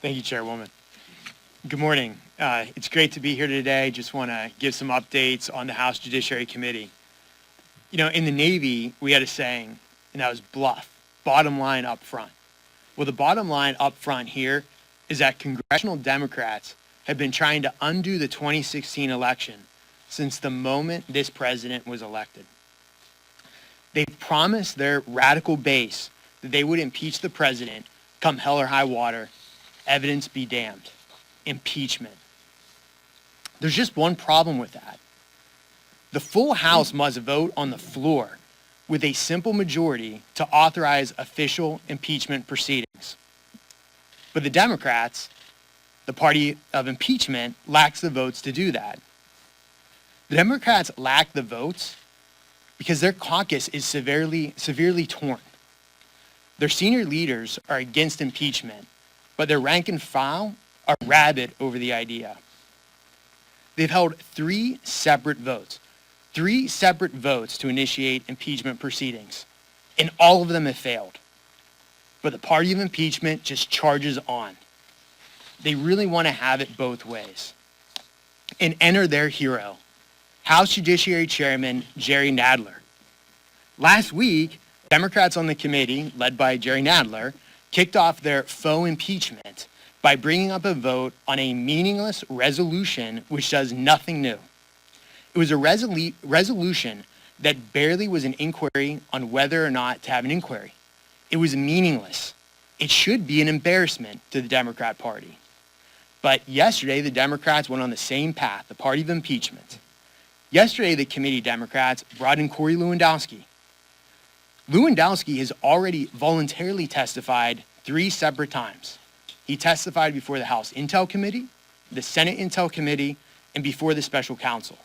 Thank you, Chairwoman. Good morning. It's great to be here today. Just want to give some updates on the House Judiciary Committee. You know, in the Navy, we had a saying, and that was bluff, bottom line up front. Well, the bottom line up front here is that congressional Democrats have been trying to undo the 2016 election since the moment this president was elected. They promised their radical base that they would impeach the president come hell or high water. Evidence be damned. Impeachment. There's just one problem with that. The full House must vote on the floor with a simple majority to authorize official impeachment proceedings. But the Democrats, the party of impeachment, lacks the votes to do that. The Democrats lack the votes because their caucus is severely torn. Their senior leaders are against impeachment, but their rank and file are rabid over the idea. They've held three separate votes to initiate impeachment proceedings, and all of them have failed. But the party of impeachment just charges on. They really want to have it both ways. And enter their hero, House Judiciary Chairman Jerry Nadler. Last week, Democrats on the committee, led by Jerry Nadler, kicked off their faux impeachment by bringing up a vote on a meaningless resolution which does nothing new. It was a resolution that barely was an inquiry on whether or not to have an inquiry. It was meaningless. It should be an embarrassment to the Democrat Party. But yesterday, the Democrats went on the same path, the party of impeachment. Yesterday, the committee Democrats brought in Corey Lewandowski. Lewandowski has already voluntarily testified 3 separate times. He testified before the House Intel Committee, the Senate Intel Committee, and before the special counsel.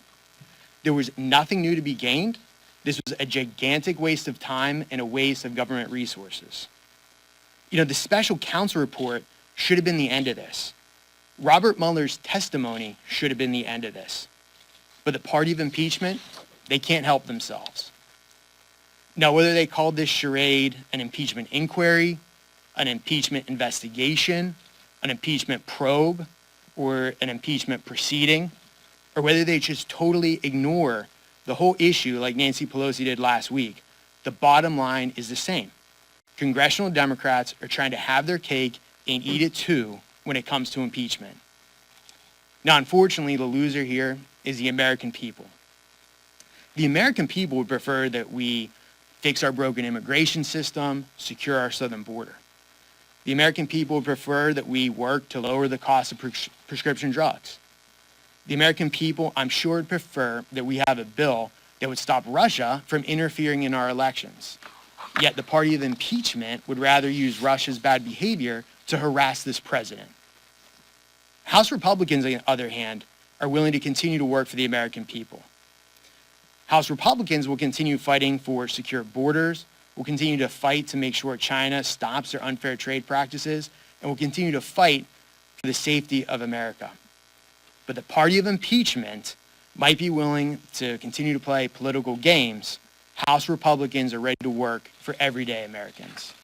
There was nothing new to be gained. This was a gigantic waste of time and a waste of government resources. You know, the special counsel report should have been the end of this. Robert Mueller's testimony should have been the end of this. But the party of impeachment, they can't help themselves. Now, whether they called this charade an impeachment inquiry, an impeachment investigation, an impeachment probe, or an impeachment proceeding, or whether they just totally ignore the whole issue like Nancy Pelosi did last week, the bottom line is the same. Congressional Democrats are trying to have their cake and eat it too when it comes to impeachment. Now, unfortunately, the loser here is the American people. The American people would prefer that we fix our broken immigration system, secure our southern border. The American people would prefer that we work to lower the cost of prescription drugs. The American people, I'm sure, would prefer that we have a bill that would stop Russia from interfering in our elections. Yet the party of impeachment would rather use Russia's bad behavior to harass this president. House Republicans, on the other hand, are willing to continue to work for the American people. House Republicans will continue fighting for secure borders, will continue to fight to make sure China stops their unfair trade practices, and will continue to fight for the safety of America. But the party of impeachment might be willing to continue to play political games. House Republicans are ready to work for everyday Americans.